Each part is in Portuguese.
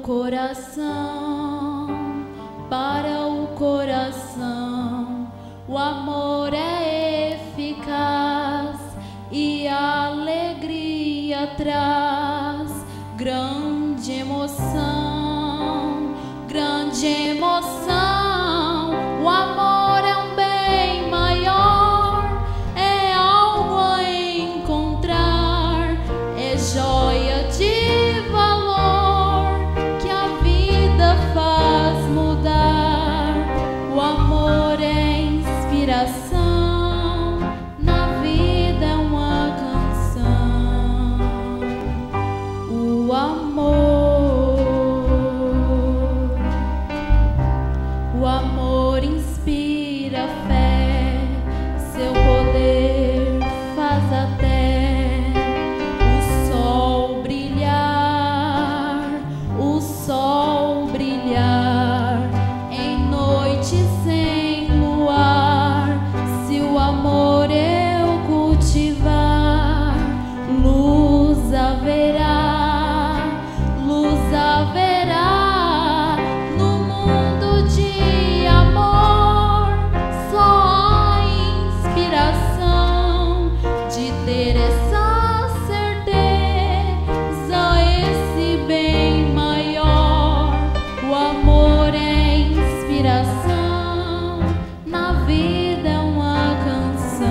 coração, para o coração, o amor é eficaz e a alegria traz grande emoção, grande emoção. O amor é um bem maior, é algo a encontrar, é joia de valor que a vida faz mudar. O amor é inspiração, na vida é uma canção. O amor inspira fé, seu poder faz até o sol brilhar em noite sem luar. Se o amor eu cultivar, luz haverá, luz haverá. No mundo de amor só há inspiração de ter essa certeza, esse bem maior. O amor é inspiração, na vida é uma canção.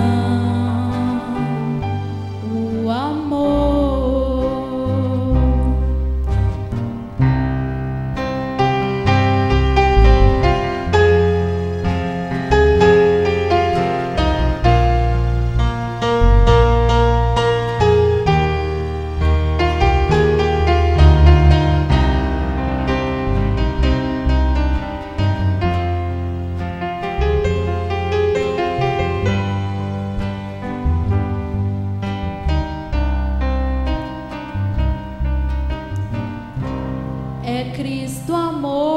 O amor. É Cristo amor.